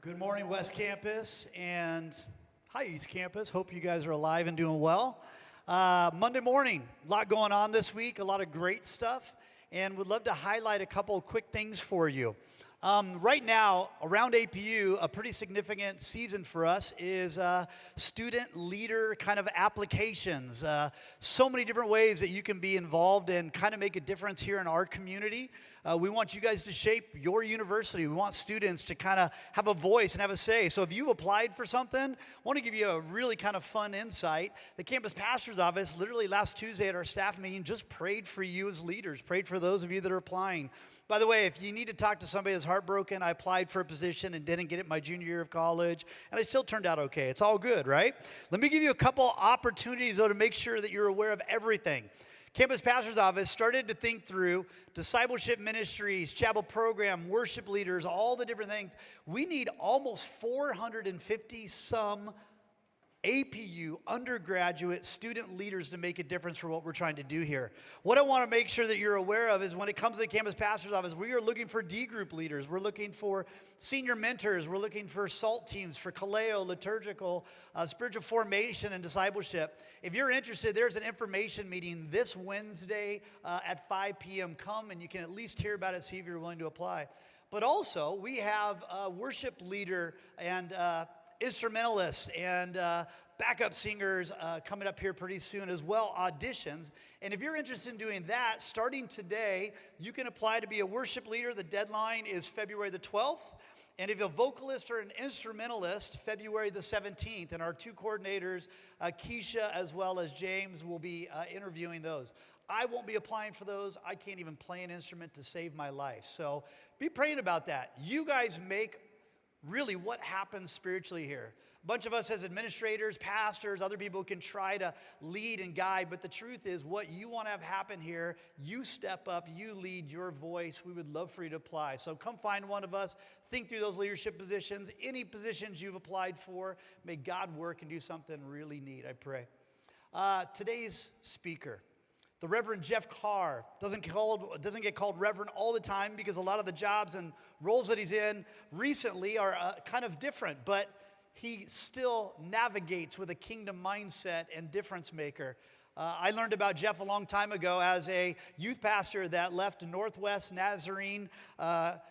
Good morning, West Campus, and hi, East Campus. Hope you guys are alive and doing well. Monday morning, a lot going on this week, a lot of great stuff, and would love to highlight a couple of quick things for you. Right now, around APU, a pretty significant season for us is student leader kind of applications. So many different ways that you can be involved and kind of make a difference here in our community. We want you guys to shape your university. We want students to kind of have a voice and have a say. So if you've applied for something, I want to give you a really kind of fun insight. The campus pastor's office, literally last Tuesday at our staff meeting, just prayed for you as leaders, prayed for those of you that are applying. By the way, if you need to talk to somebody that's heartbroken, I applied for a position and didn't get it my junior year of college, and I still turned out okay. It's all good, right? Let me give you a couple opportunities, though, to make sure that you're aware of everything. Campus Pastor's Office started to think through discipleship ministries, chapel program, worship leaders, all the different things. We need almost 450 some APU undergraduate student leaders to make a difference for what we're trying to do here. What I want to make sure that you're aware of is when it comes to the campus pastor's office, we are looking for D group leaders. We're looking for senior mentors. We're looking for SALT teams, for Kaleo, liturgical, spiritual formation, and discipleship. If you're interested, there's an information meeting this Wednesday at 5 p.m. Come and you can at least hear about it, see if you're willing to apply. But also, we have a worship leader and instrumentalists and backup singers coming up here pretty soon as well, auditions. And if you're interested in doing that, starting today, you can apply to be a worship leader. The deadline is February the 12th. And if you're a vocalist or an instrumentalist, February the 17th. And our two coordinators, Keisha as well as James, will be interviewing those. I won't be applying for those. I can't even play an instrument to save my life. So be praying about that. You guys make really what happens spiritually here. A bunch of us as administrators, pastors, other people can try to lead and guide, but the truth is what you want to have happen here, you step up, you lead your voice. We would love for you to apply. So come find one of us, think through those leadership positions, any positions you've applied for. May God work and do something really neat, I pray. Today's speaker, the Reverend Jeff Carr, doesn't get called Reverend all the time because a lot of the jobs and roles that he's in recently are kind of different, but he still navigates with a kingdom mindset and difference maker. I learned about Jeff a long time ago as a youth pastor that left Northwest Nazarene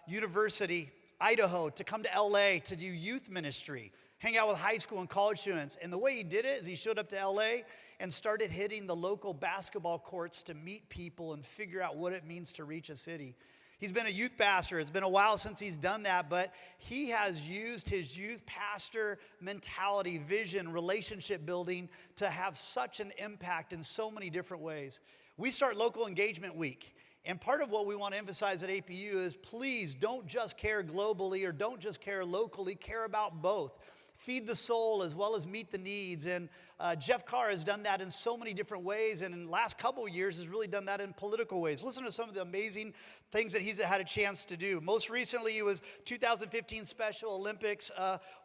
University, Idaho, to come to LA to do youth ministry, hang out with high school and college students. And the way he did it is he showed up to LA and started hitting the local basketball courts to meet people and figure out what it means to reach a city. He's been a youth pastor. It's been a while since he's done that, but he has used his youth pastor mentality, vision, relationship building to have such an impact in so many different ways. We start Local Engagement Week, and part of what we want to emphasize at APU is please don't just care globally or don't just care locally, care about both. Feed the soul as well as meet the needs. And Jeff Carr has done that in so many different ways, and in the last couple of years has really done that in political ways. Listen to some of the amazing things that he's had a chance to do. Most recently, he was 2015 Special Olympics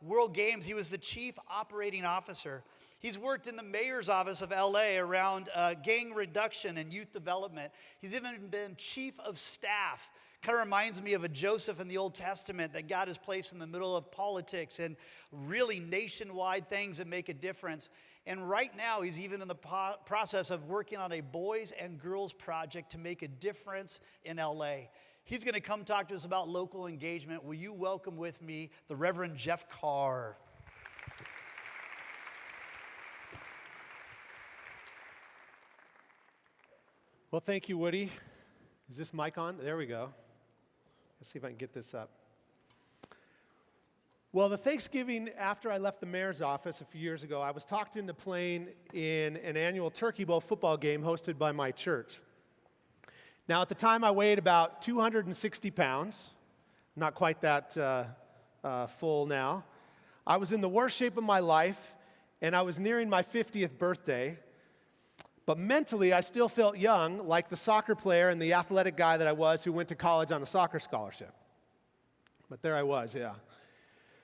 World Games. He was the chief operating officer. He's worked in the mayor's office of LA around gang reduction and youth development. He's even been chief of staff. Kind of reminds me of a Joseph in the Old Testament that God has placed in the middle of politics and really nationwide things that make a difference. And right now, he's even in the process of working on a boys and girls project to make a difference in LA. He's going to come talk to us about local engagement. Will you welcome with me the Reverend Jeff Carr? Well, thank you, Woody. Is this mic on? There we go. Let's see if I can get this up. Well, the Thanksgiving after I left the mayor's office a few years ago, I was talked into playing in an annual Turkey Bowl football game hosted by my church. Now, at the time, I weighed about 260 pounds, not quite that full now. I was in the worst shape of my life, and I was nearing my 50th birthday. But mentally, I still felt young, like the soccer player and the athletic guy that I was who went to college on a soccer scholarship. But there I was, yeah.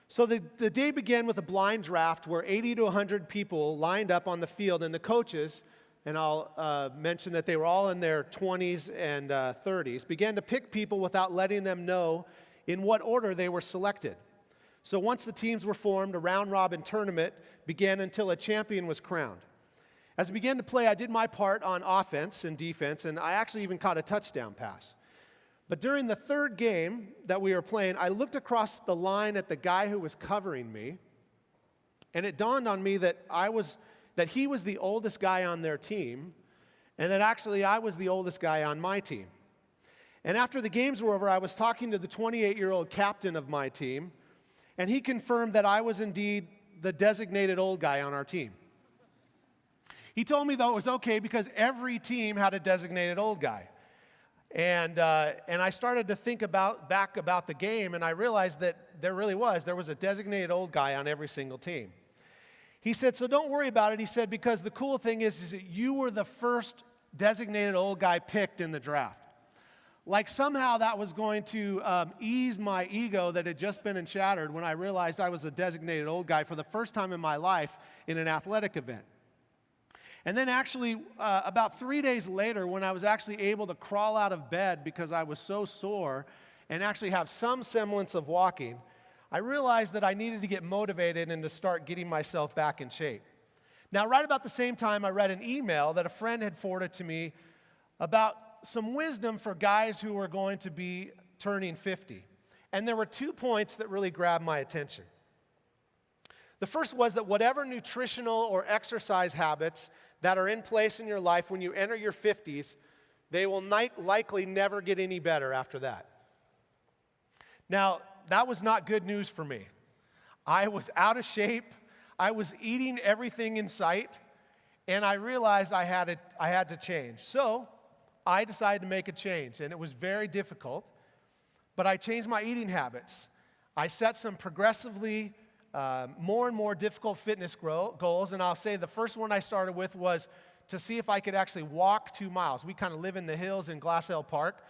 So the day began with a blind draft where 80 to 100 people lined up on the field, and the coaches, and I'll mention that they were all in their 20s and 30s, began to pick people without letting them know in what order they were selected. So once the teams were formed, a round-robin tournament began until a champion was crowned. As I began to play, I did my part on offense and defense, and I actually even caught a touchdown pass. But during the third game that we were playing, I looked across the line at the guy who was covering me, and it dawned on me that he was the oldest guy on their team, and that actually I was the oldest guy on my team. And after the games were over, I was talking to the 28-year-old captain of my team, and he confirmed that I was indeed the designated old guy on our team. He told me, though, it was okay because every team had a designated old guy. And I started to think back about the game, and I realized that there was a designated old guy on every single team. He said, so don't worry about it. He said, because the cool thing is that you were the first designated old guy picked in the draft. Like somehow that was going to ease my ego that had just been shattered when I realized I was a designated old guy for the first time in my life in an athletic event. And then actually, about 3 days later, when I was actually able to crawl out of bed because I was so sore and actually have some semblance of walking, I realized that I needed to get motivated and to start getting myself back in shape. Now, right about the same time, I read an email that a friend had forwarded to me about some wisdom for guys who were going to be turning 50. And there were 2 points that really grabbed my attention. The first was that whatever nutritional or exercise habits that are in place in your life when you enter your 50s, they will likely never get any better after that. Now, that was not good news for me. I was out of shape. I was eating everything in sight, and I realized I had to change. So I decided to make a change, and it was very difficult, but I changed my eating habits. I set some progressively more and more difficult fitness goals, and I'll say the first one I started with was to see if I could actually walk 2 miles. We kind of live in the hills in Glassell Park,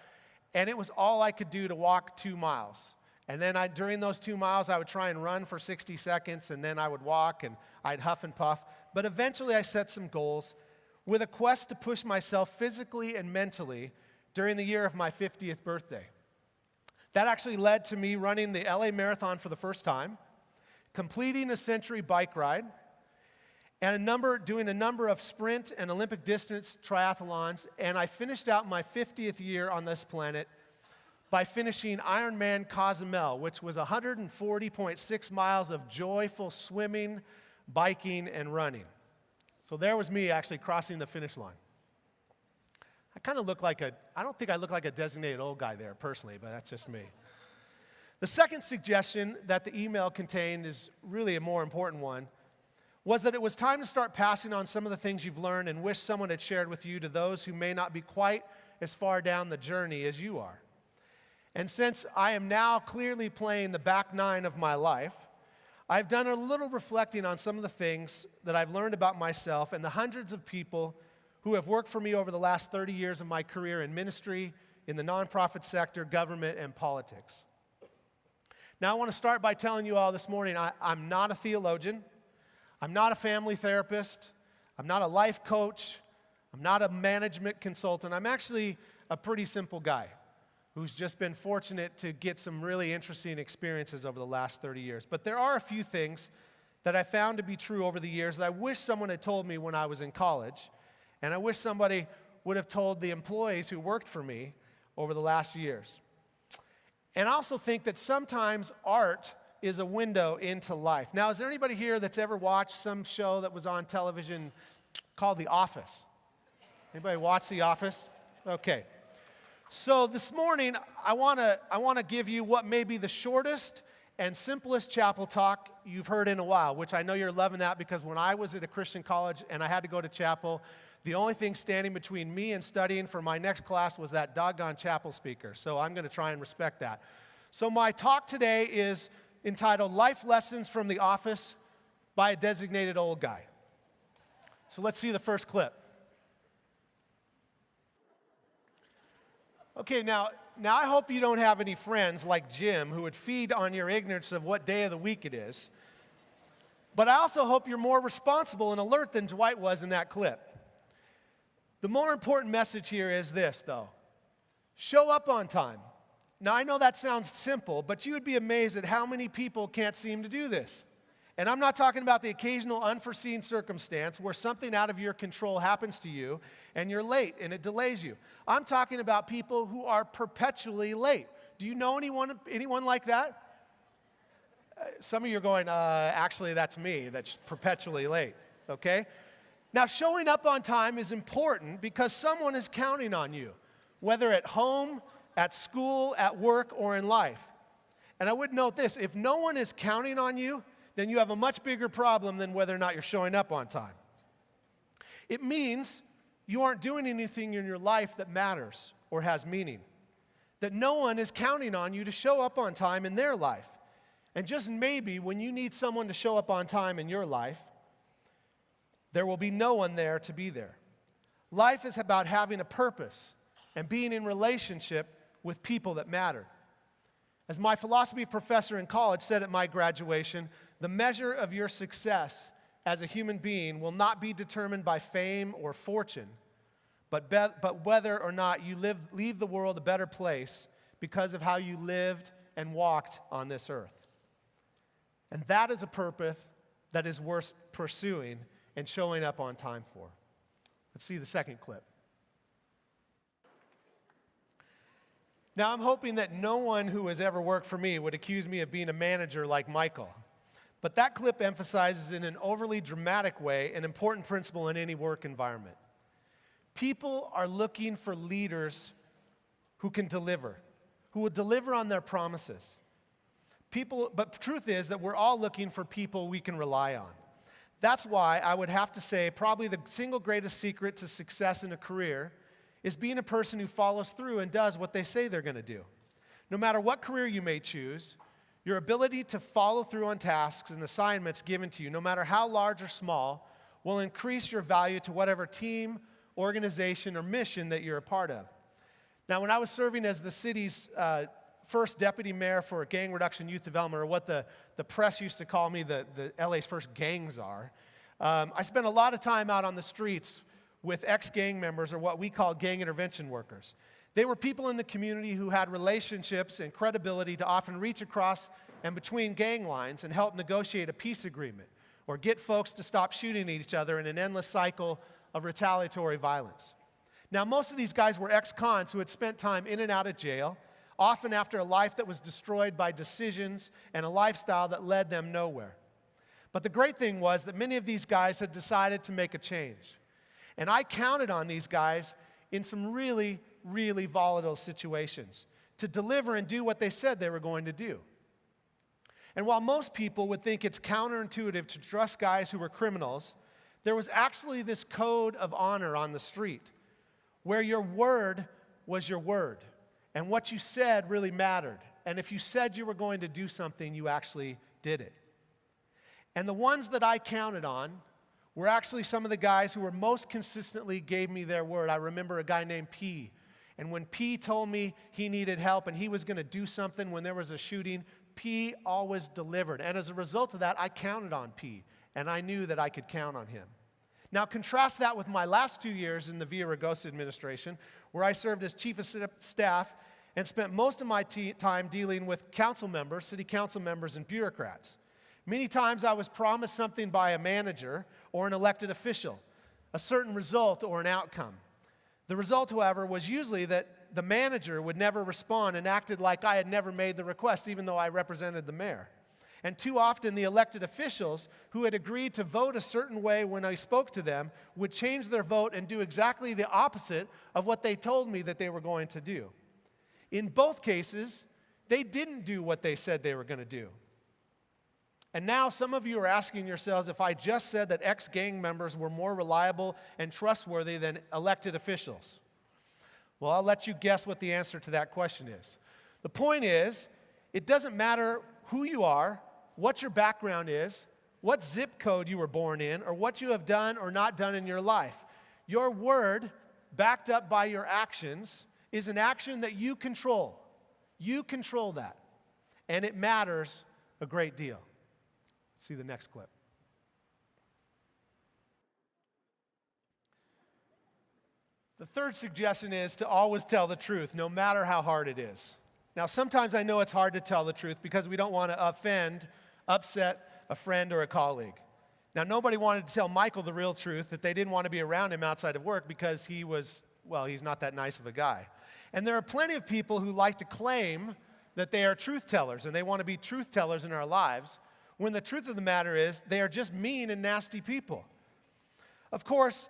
and it was all I could do to walk 2 miles. And then during those 2 miles, I would try and run for 60 seconds, and then I would walk, and I'd huff and puff. But eventually I set some goals with a quest to push myself physically and mentally during the year of my 50th birthday. That actually led to me running the LA Marathon for the first time, completing a century bike ride, and doing a number of sprint and Olympic distance triathlons, and I finished out my 50th year on this planet by finishing Ironman Cozumel, which was 140.6 miles of joyful swimming, biking, and running. So there was me actually crossing the finish line. I don't think I look like a designated old guy there personally, but that's just me. The second suggestion that the email contained is really a more important one, was that it was time to start passing on some of the things you've learned and wish someone had shared with you to those who may not be quite as far down the journey as you are. And since I am now clearly playing the back nine of my life, I've done a little reflecting on some of the things that I've learned about myself and the hundreds of people who have worked for me over the last 30 years of my career in ministry, in the nonprofit sector, government, and politics. Now, I want to start by telling you all this morning, I'm not a theologian. I'm not a family therapist. I'm not a life coach. I'm not a management consultant. I'm actually a pretty simple guy who's just been fortunate to get some really interesting experiences over the last 30 years. But there are a few things that I found to be true over the years that I wish someone had told me when I was in college, and I wish somebody would have told the employees who worked for me over the last years. And I also think that sometimes art is a window into life. Now, is there anybody here that's ever watched some show that was on television called The Office? Anybody watch The Office? Okay. So this morning, I want to give you what may be the shortest and simplest chapel talk you've heard in a while, which I know you're loving that because when I was at a Christian college and I had to go to chapel, the only thing standing between me and studying for my next class was that doggone chapel speaker. So I'm going to try and respect that. So my talk today is entitled Life Lessons from the Office by a Designated Old Guy. So let's see the first clip. Okay, now I hope you don't have any friends like Jim who would feed on your ignorance of what day of the week it is. But I also hope you're more responsible and alert than Dwight was in that clip. The more important message here is this, though. Show up on time Now, I know that sounds simple, but you would be amazed at how many people can't seem to do this. And I'm not talking about the occasional unforeseen circumstance where something out of your control happens to you and you're late and it delays you. I'm talking about people who are perpetually late. Do you know anyone like that? Some of you are going, actually, that's me, that's perpetually late, okay? Now, showing up on time is important because someone is counting on you, whether at home, at school, at work, or in life. And I would note this, if no one is counting on you, then you have a much bigger problem than whether or not you're showing up on time. It means you aren't doing anything in your life that matters or has meaning, that no one is counting on you to show up on time in their life. And just maybe when you need someone to show up on time in your life, there will be no one there to be there. Life is about having a purpose and being in relationship with people that matter. As my philosophy professor in college said at my graduation, the measure of your success as a human being will not be determined by fame or fortune, but whether or not you leave the world a better place because of how you lived and walked on this earth. And that is a purpose that is worth pursuing and showing up on time for. Let's see the second clip. Now, I'm hoping that no one who has ever worked for me would accuse me of being a manager like Michael. But that clip emphasizes in an overly dramatic way an important principle in any work environment. People are looking for leaders who can deliver, who will deliver on their promises. But the truth is that we're all looking for people we can rely on. That's why I would have to say probably the single greatest secret to success in a career is being a person who follows through and does what they say they're going to do. No matter what career you may choose, your ability to follow through on tasks and assignments given to you, no matter how large or small, will increase your value to whatever team, organization, or mission that you're a part of. Now, when I was serving as the city's first deputy mayor for gang reduction youth development, or what the press used to call me the LA's first gang czar, I spent a lot of time out on the streets with ex-gang members, or what we call gang intervention workers. They were people in the community who had relationships and credibility to often reach across and between gang lines and help negotiate a peace agreement, or get folks to stop shooting at each other in an endless cycle of retaliatory violence. Now, most of these guys were ex-cons who had spent time in and out of jail, often after a life that was destroyed by decisions and a lifestyle that led them nowhere. But the great thing was that many of these guys had decided to make a change. And I counted on these guys in some really, really volatile situations to deliver and do what they said they were going to do. And while most people would think it's counterintuitive to trust guys who were criminals, there was actually this code of honor on the street where your word was your word. And what you said really mattered. And if you said you were going to do something, you actually did it. And the ones that I counted on were actually some of the guys who were most consistently gave me their word. I remember a guy named P. And when P told me he needed help and he was going to do something when there was a shooting, P always delivered. And as a result of that, I counted on P. And I knew that I could count on him. Now, contrast that with my last 2 years in the Villaraigosa administration, where I served as chief of staff and spent most of my time dealing with council members, city council members, and bureaucrats. Many times I was promised something by a manager or an elected official, a certain result or an outcome. The result, however, was usually that the manager would never respond and acted like I had never made the request, even though I represented the mayor. And too often the elected officials who had agreed to vote a certain way when I spoke to them would change their vote and do exactly the opposite of what they told me that they were going to do. In both cases, they didn't do what they said they were going to do. And now some of you are asking yourselves if I just said that ex-gang members were more reliable and trustworthy than elected officials. Well, I'll let you guess what the answer to that question is. The point is, it doesn't matter who you are, what your background is, what zip code you were born in, or what you have done or not done in your life. Your word, backed up by your actions, is an action that you control. You control that. And it matters a great deal. Let's see the next clip. The third suggestion is to always tell the truth, no matter how hard it is. Now, sometimes I know it's hard to tell the truth because we don't want to upset a friend or a colleague. Now, nobody wanted to tell Michael the real truth, that they didn't want to be around him outside of work because he's not that nice of a guy. And there are plenty of people who like to claim that they are truth tellers and they want to be truth tellers in our lives, when the truth of the matter is they are just mean and nasty people. Of course,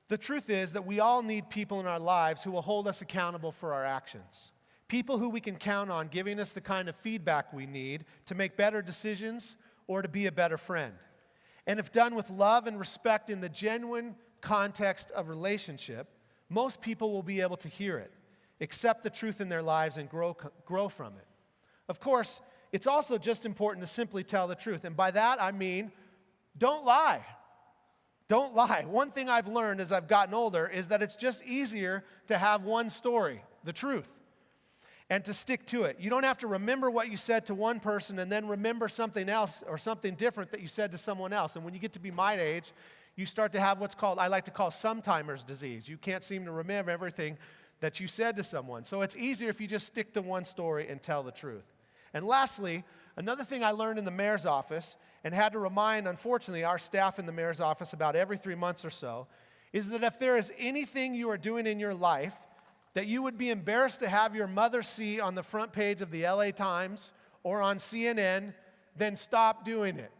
the truth is that we all need people in our lives who will hold us accountable for our actions. People who we can count on giving us the kind of feedback we need to make better decisions or to be a better friend. And if done with love and respect in the genuine context of relationship, most people will be able to hear it, accept the truth in their lives, and grow from it. Of course, it's also just important to simply tell the truth. And by that, I mean, don't lie. Don't lie. One thing I've learned as I've gotten older is that it's just easier to have one story, the truth, and to stick to it. You don't have to remember what you said to one person and then remember something else or something different that you said to someone else. And when you get to be my age, you start to have what's called, I like to call sometimers disease. You can't seem to remember everything that you said to someone. So it's easier if you just stick to one story and tell the truth. And lastly, another thing I learned in the mayor's office and had to remind, unfortunately, our staff in the mayor's office about every 3 months or so, is that if there is anything you are doing in your life that you would be embarrassed to have your mother see on the front page of the LA Times or on CNN, then stop doing it.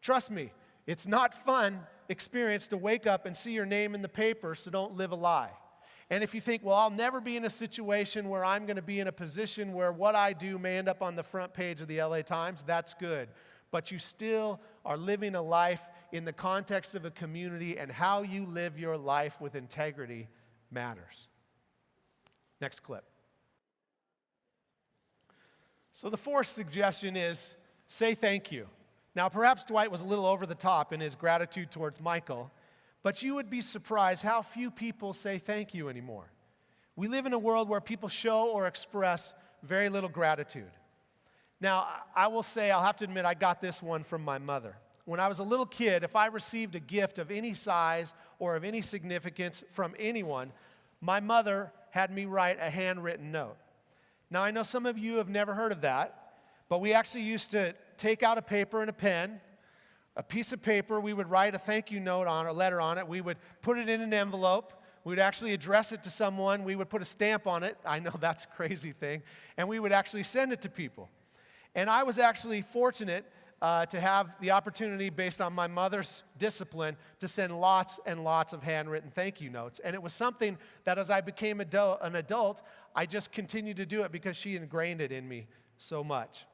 Trust me, it's not fun experience to wake up and see your name in the paper, so don't live a lie. And if you think, well, I'll never be in a situation where I'm going to be in a position where what I do may end up on the front page of the LA Times, that's good. But you still are living a life in the context of a community, and how you live your life with integrity matters. Next clip. So the fourth suggestion is say thank you. Now, perhaps Dwight was a little over the top in his gratitude towards Michael, but you would be surprised how few people say thank you anymore. We live in a world where people show or express very little gratitude. Now, I will say, I'll have to admit, I got this one from my mother. When I was a little kid, if I received a gift of any size or of any significance from anyone, my mother had me write a handwritten note. Now, I know some of you have never heard of that, but we actually used to take out a paper and a pen, a piece of paper, we would write a thank you note on, a letter on it, we would put it in an envelope, we would actually address it to someone, we would put a stamp on it, I know that's a crazy thing, and we would actually send it to people. And I was actually fortunate to have the opportunity, based on my mother's discipline, to send lots and lots of handwritten thank you notes. And it was something that as I became an adult, I just continued to do it because she ingrained it in me so much.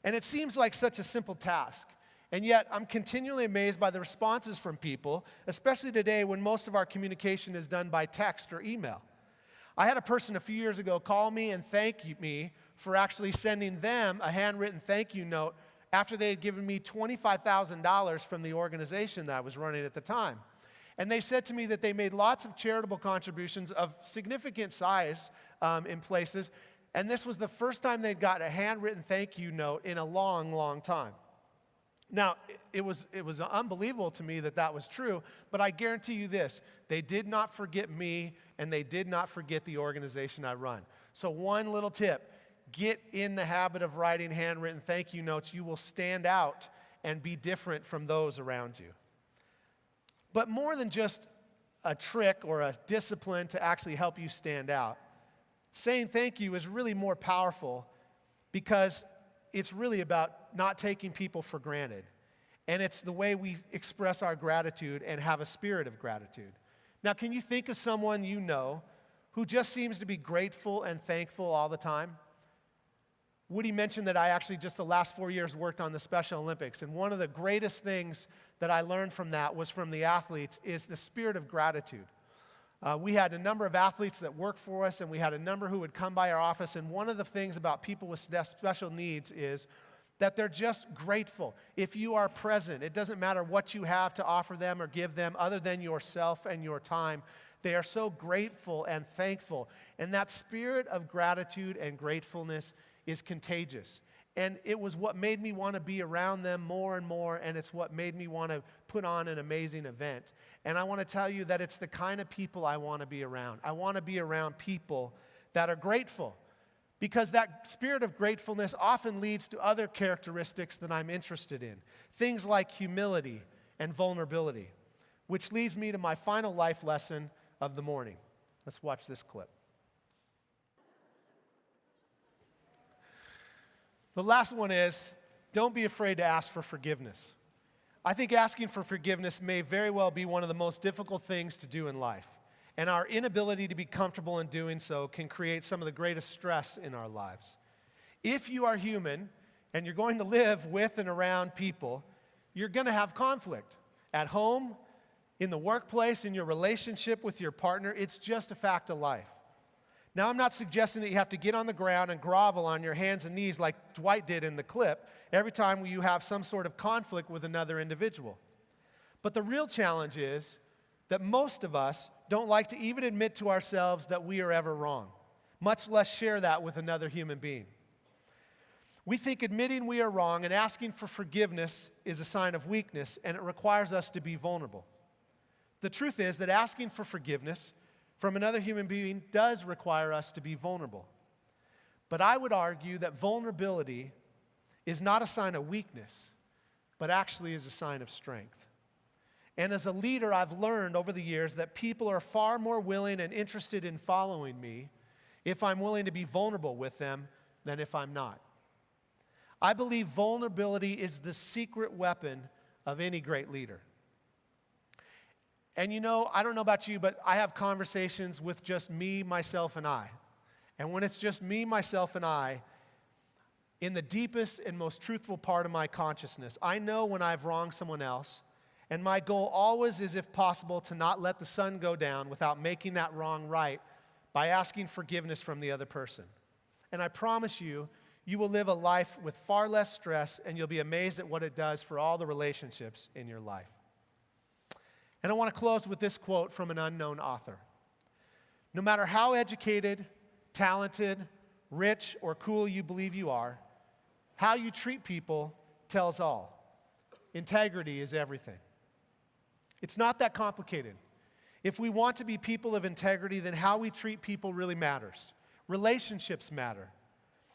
And it seems like such a simple task. And yet, I'm continually amazed by the responses from people, especially today when most of our communication is done by text or email. I had a person a few years ago call me and thank me for actually sending them a handwritten thank you note after they had given me $25,000 from the organization that I was running at the time. And they said to me that they made lots of charitable contributions of significant size in places, and this was the first time they'd got a handwritten thank you note in a long, long time. Now, it was unbelievable to me that that was true, but I guarantee you this, they did not forget me, and they did not forget the organization I run. So one little tip, get in the habit of writing handwritten thank you notes. You will stand out and be different from those around you. But more than just a trick or a discipline to actually help you stand out, saying thank you is really more powerful because it's really about not taking people for granted. And it's the way we express our gratitude and have a spirit of gratitude. Now, can you think of someone you know who just seems to be grateful and thankful all the time? Woody mentioned that I actually just the last 4 years worked on the Special Olympics, and one of the greatest things that I learned from that was from the athletes is the spirit of gratitude. We had a number of athletes that worked for us, and we had a number who would come by our office, and one of the things about people with special needs is that they're just grateful. If you are present, it doesn't matter what you have to offer them or give them other than yourself and your time. They are so grateful and thankful, and that spirit of gratitude and gratefulness is contagious. And it was what made me want to be around them more and more, and it's what made me want to put on an amazing event. And I want to tell you that it's the kind of people I want to be around. I want to be around people that are grateful. because that spirit of gratefulness often leads to other characteristics that I'm interested in, things like humility and vulnerability, which leads me to my final life lesson of the morning. Let's watch this clip. The last one is, don't be afraid to ask for forgiveness. I think asking for forgiveness may very well be one of the most difficult things to do in life. And our inability to be comfortable in doing so can create some of the greatest stress in our lives. If you are human and you're going to live with and around people, you're going to have conflict. At home, in the workplace, in your relationship with your partner, it's just a fact of life. Now, I'm not suggesting that you have to get on the ground and grovel on your hands and knees like Dwight did in the clip every time you have some sort of conflict with another individual. But the real challenge is that most of us don't like to even admit to ourselves that we are ever wrong, much less share that with another human being. We think admitting we are wrong and asking for forgiveness is a sign of weakness, and it requires us to be vulnerable. The truth is that asking for forgiveness from another human being does require us to be vulnerable. But I would argue that vulnerability is not a sign of weakness, but actually is a sign of strength. And as a leader, I've learned over the years that people are far more willing and interested in following me if I'm willing to be vulnerable with them than if I'm not. I believe vulnerability is the secret weapon of any great leader. And you know, I don't know about you, but I have conversations with just me, myself, and I. And when it's just me, myself, and I, in the deepest and most truthful part of my consciousness, I know when I've wronged someone else, and my goal always is, if possible, to not let the sun go down without making that wrong right by asking forgiveness from the other person. And I promise you, you will live a life with far less stress, and you'll be amazed at what it does for all the relationships in your life. And I want to close with this quote from an unknown author. No matter how educated, talented, rich, or cool you believe you are, how you treat people tells all. Integrity is everything. It's not that complicated. If we want to be people of integrity, then how we treat people really matters. Relationships matter.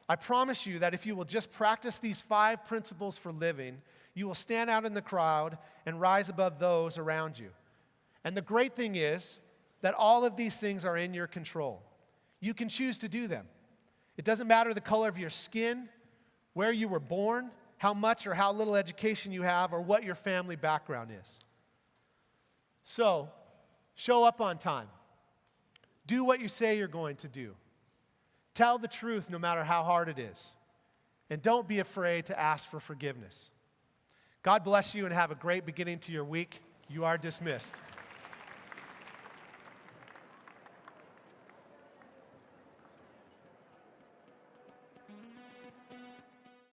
I promise you that if you will just practice these 5 principles for living, you will stand out in the crowd and rise above those around you. And the great thing is that all of these things are in your control. You can choose to do them. It doesn't matter the color of your skin, where you were born, how much or how little education you have, or what your family background is. So, show up on time. Do what you say you're going to do. Tell the truth no matter how hard it is. And don't be afraid to ask for forgiveness. God bless you and have a great beginning to your week. You are dismissed.